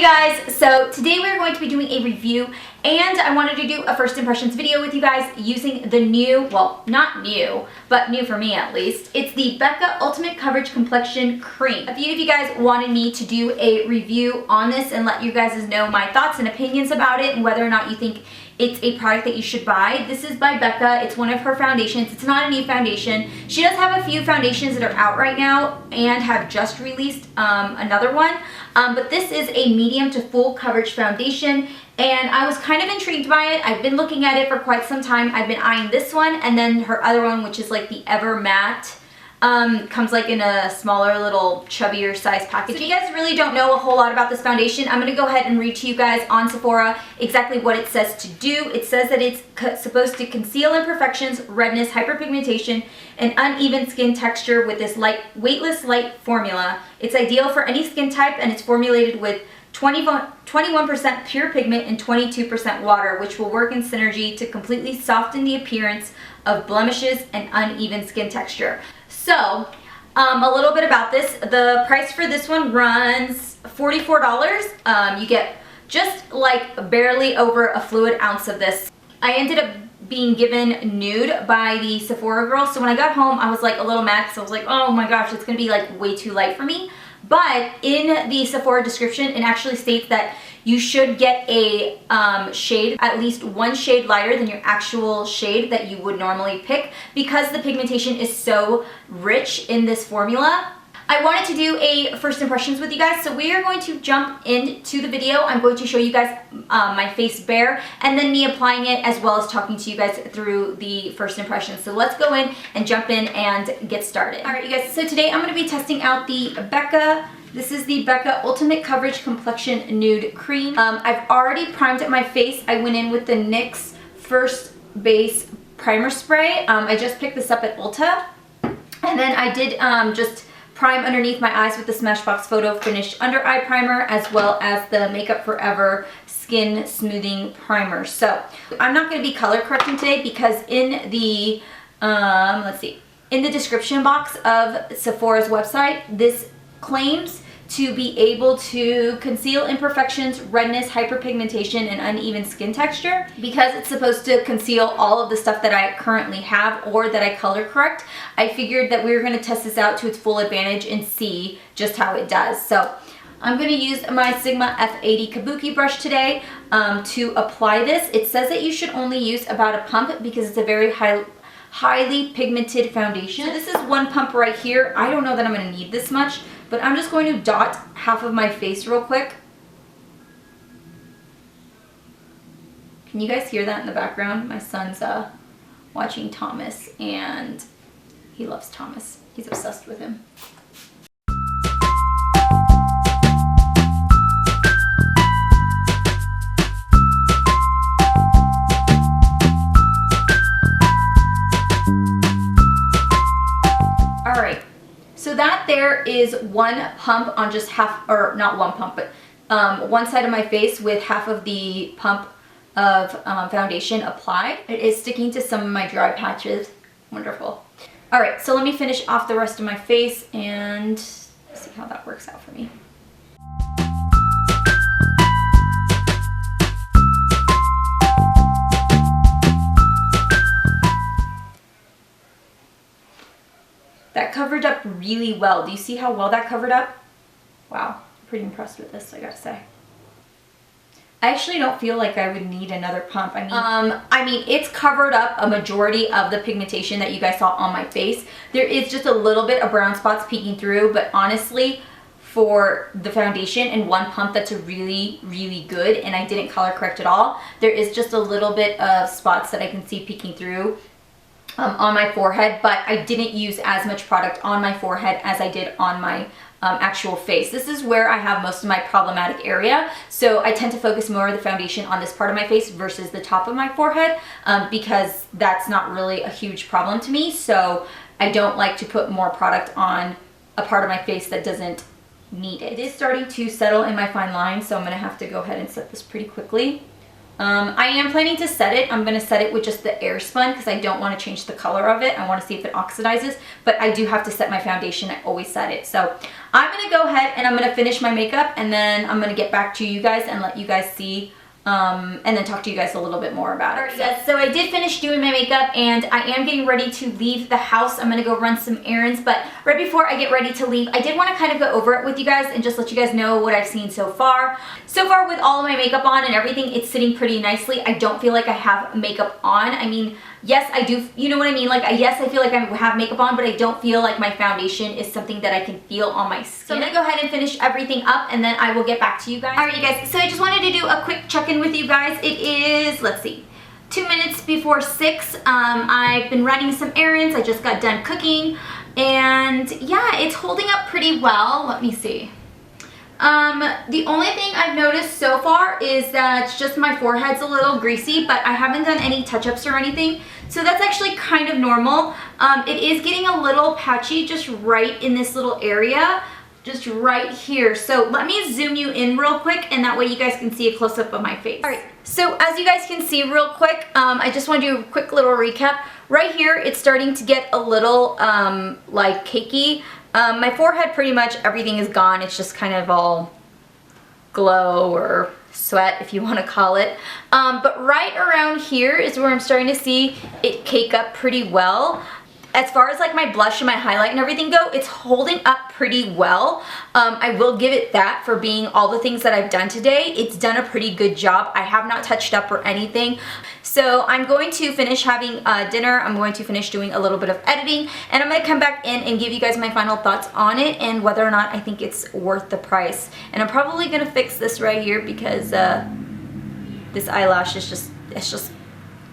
Hey guys, so today we're going to be doing a review and I wanted to do a first impressions video with you guys using the new, well not new, but new for me at least. It's the Becca Ultimate Coverage Complexion Cream. A few of you guys wanted me to do a review on this and let you guys know my thoughts and opinions about it and whether or not you think it's a product that you should buy. This is by Becca. It's one of her foundations. It's not a new foundation. She does have a few foundations that are out right now and have just released another one. But this is a medium to full coverage foundation and I was kind of intrigued by it. I've been looking at it for quite some time. I've been eyeing this one and then her other one, which is like the Ever Matte. Comes like in a smaller little chubbier size package. So if you guys really don't know a whole lot about this foundation, I'm going to go ahead and read to you guys on Sephora exactly what it says to do. It says that it's supposed to conceal imperfections, redness, hyperpigmentation, and uneven skin texture with this weightless light formula. It's ideal for any skin type and it's formulated with 21% pure pigment and 22% water, which will work in synergy to completely soften the appearance of blemishes and uneven skin texture. So, a little bit about this. The price for this one runs $44. You get just like barely over a fluid ounce of this. I ended up being given nude by the Sephora girl, so when I got home I was like a little mad because I was like, oh my gosh, it's gonna be like way too light for me. But in the Sephora description, it actually states that you should get a shade, at least one shade lighter than your actual shade that you would normally pick because the pigmentation is so rich in this formula. I wanted to do a first impressions with you guys, so we are going to jump into the video. I'm going to show you guys my face bare and then me applying it as well as talking to you guys through the first impressions. So let's go in and jump in and get started. Alright you guys, so today I'm going to be testing out the Becca. This is the Becca Ultimate Coverage Complexion Nude Cream. I've already primed my face. I went in with the NYX First Base Primer Spray. I just picked this up at Ulta. And then I did just prime underneath my eyes with the Smashbox Photo Finish Under Eye Primer as well as the Makeup Forever Skin Smoothing Primer. So I'm not going to be color correcting today because in the, in the description box of Sephora's website, this claims to be able to conceal imperfections, redness, hyperpigmentation, and uneven skin texture. Because it's supposed to conceal all of the stuff that I currently have or that I color correct, I figured that we were going to test this out to its full advantage and see just how it does. So I'm going to use my Sigma F80 Kabuki brush today to apply this. It says that you should only use about a pump because it's a very highly pigmented foundation. So this is one pump right here. I don't know that I'm going to need this much, but I'm just going to dot half of my face real quick. Can you guys hear that in the background? My son's watching Thomas and he loves Thomas. He's obsessed with him. Alright, so that there is one pump on just half, or not one pump, but one side of my face with half of the pump of foundation applied. It is sticking to some of my dry patches. Wonderful. Alright, so let me finish off the rest of my face and see how that works out for me. That covered up really well. Do you see how well that covered up? Wow, I'm pretty impressed with this, I gotta say. I actually don't feel like I would need another pump. I mean, it's covered up a majority of the pigmentation that you guys saw on my face. There is just a little bit of brown spots peeking through, but honestly, for the foundation and one pump that's really, really good, and I didn't color correct at all, there is just a little bit of spots that I can see peeking through on my forehead, but I didn't use as much product on my forehead as I did on my actual face. This is where I have most of my problematic area, so I tend to focus more of the foundation on this part of my face versus the top of my forehead because that's not really a huge problem to me, so I don't like to put more product on a part of my face that doesn't need it. It is starting to settle in my fine lines, so I'm going to have to go ahead and set this pretty quickly. I am planning to set it. I'm going to set it with just the air spun because I don't want to change the color of it. I want to see if it oxidizes, but I do have to set my foundation. I always set it. So I'm going to go ahead and I'm going to finish my makeup, and then I'm going to get back to you guys and let you guys see and then talk to you guys a little bit more about it. Alright guys, so I did finish doing my makeup and I am getting ready to leave the house. I'm going to go run some errands, but right before I get ready to leave, I did want to kind of go over it with you guys and just let you guys know what I've seen so far. So far with all of my makeup on and everything, it's sitting pretty nicely. I don't feel like I have makeup on. I mean, yes, I do, you know what I mean? Like, yes, I feel like I have makeup on, but I don't feel like my foundation is something that I can feel on my skin. So I'm gonna go ahead and finish everything up and then I will get back to you guys. Alright you guys, so I just wanted to do a quick check-in with you guys. It is, let's see, 2 minutes before 6. I've been running some errands. I just got done cooking and yeah, it's holding up pretty well. Let me see. The only thing I've noticed so far is that just my forehead's a little greasy, but I haven't done any touch-ups or anything. So that's actually kind of normal. It is getting a little patchy just right in this little area, just right here. So let me zoom you in real quick and that way you guys can see a close-up of my face. All right, so as you guys can see real quick, I just want to do a quick little recap. Right here, it's starting to get a little like cakey. My forehead, pretty much everything is gone. It's just kind of all glow or sweat, if you want to call it. But right around here is where I'm starting to see it cake up pretty well. As far as like my blush and my highlight and everything go, it's holding up pretty well. I will give it that for being all the things that I've done today. It's done a pretty good job. I have not touched up or anything. So I'm going to finish having dinner. I'm going to finish doing a little bit of editing, and I'm going to come back in and give you guys my final thoughts on it and whether or not I think it's worth the price. And I'm probably going to fix this right here because this eyelash is just,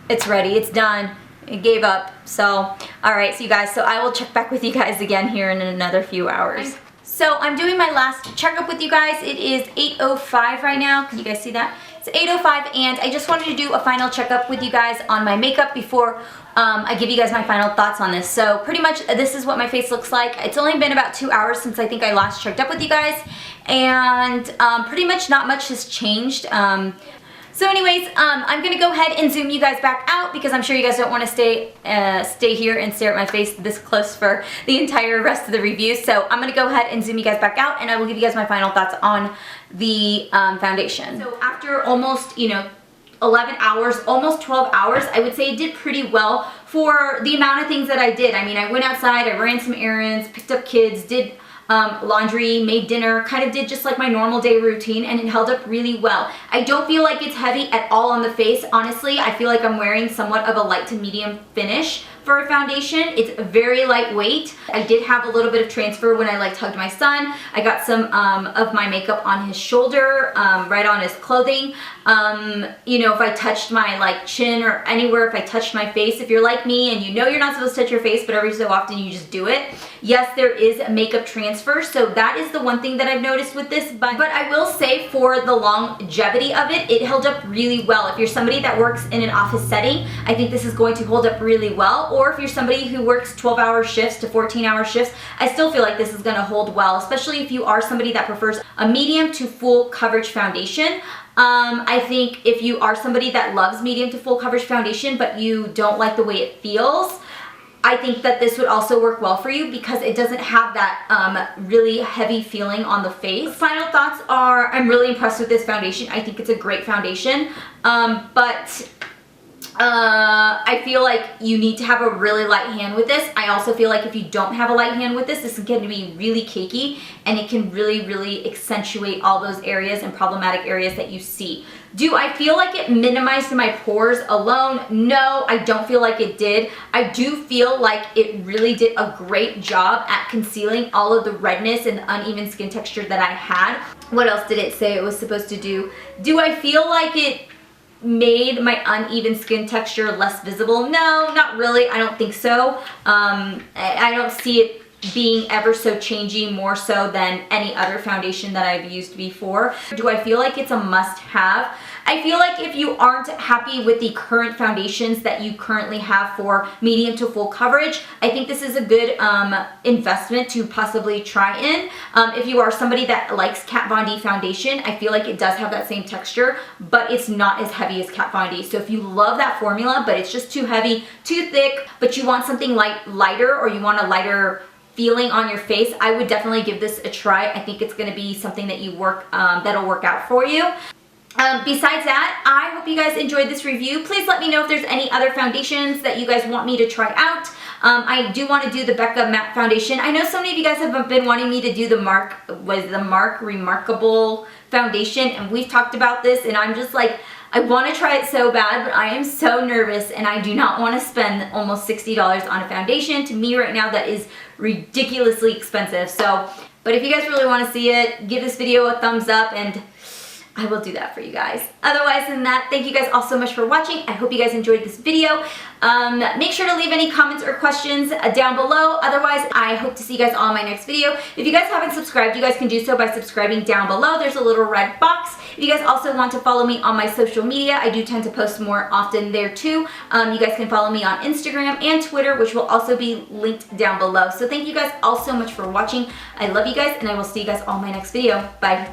it's ready. It's done. It gave up. So, alright, so you guys, so I will check back with you guys again here in another few hours. So I'm doing my last checkup with you guys. It is 8:05 right now. Can you guys see that? It's 8:05 and I just wanted to do a final checkup with you guys on my makeup before I give you guys my final thoughts on this. So pretty much this is what my face looks like. It's only been about 2 hours since I think I last checked up with you guys, and pretty much not much has changed. So anyways, I'm going to go ahead and zoom you guys back out because I'm sure you guys don't want to stay here and stare at my face this close for the entire rest of the review. So I'm going to go ahead and zoom you guys back out and I will give you guys my final thoughts on the foundation. So after almost, 11 hours, almost 12 hours, I would say it did pretty well for the amount of things that I did. I mean, I went outside, I ran some errands, picked up kids, did laundry, made dinner, kind of did just like my normal day routine, and it held up really well. I don't feel like it's heavy at all on the face. Honestly, I feel like I'm wearing somewhat of a light to medium finish for a foundation. It's very lightweight. I did have a little bit of transfer when I hugged my son. I got some of my makeup on his shoulder, right on his clothing. If I touched my chin or anywhere, if I touched my face, if you're like me and you're not supposed to touch your face, but every so often you just do it. Yes, there is a makeup transfer, so that is the one thing that I've noticed with this, but I will say for the longevity of it, it held up really well. If you're somebody that works in an office setting, I think this is going to hold up really well. Or if you're somebody who works 12-hour shifts to 14-hour shifts, I still feel like this is going to hold well, especially if you are somebody that prefers a medium to full coverage foundation. I think if you are somebody that loves medium to full coverage foundation, but you don't like the way it feels, I think that this would also work well for you because it doesn't have that really heavy feeling on the face. Final thoughts are, I'm really impressed with this foundation. I think it's a great foundation, but I feel like you need to have a really light hand with this. I also feel like if you don't have a light hand with this, this is going to be really cakey and it can really accentuate all those areas and problematic areas that you see. Do I feel like it minimized my pores alone? No, I don't feel like it did. I do feel like it really did a great job at concealing all of the redness and the uneven skin texture that I had. What else did it say it was supposed to do? Do I feel like it made my uneven skin texture less visible? No, not really. I don't think so. I don't see it being ever so changing more so than any other foundation that I've used before. Do I feel like it's a must-have? I feel like if you aren't happy with the current foundations that you currently have for medium to full coverage, I think this is a good investment to possibly try in. If you are somebody that likes Kat Von D foundation, I feel like it does have that same texture, but it's not as heavy as Kat Von D. So if you love that formula, but it's just too heavy, too thick, but you want something lighter, or you want a lighter feeling on your face, I would definitely give this a try. I think it's going to be something that that'll work out for you. Besides that, I hope you guys enjoyed this review. Please let me know if there's any other foundations that you guys want me to try out. I do want to do the Becca matte foundation. I know so many of you guys have been wanting me to do the Mark Remarkable foundation, and we've talked about this, and I'm just like, I want to try it so bad, but I am so nervous, and I do not want to spend almost $60 on a foundation. To me right now, that is ridiculously expensive. So, but if you guys really want to see it, give this video a thumbs up, and I will do that for you guys. Otherwise than that, thank you guys all so much for watching. I hope you guys enjoyed this video. Make sure to leave any comments or questions down below. Otherwise, I hope to see you guys all in my next video. If you guys haven't subscribed, you guys can do so by subscribing down below. There's a little red box. If you guys also want to follow me on my social media, I do tend to post more often there too. You guys can follow me on Instagram and Twitter, which will also be linked down below. So thank you guys all so much for watching. I love you guys, and I will see you guys all in my next video. Bye.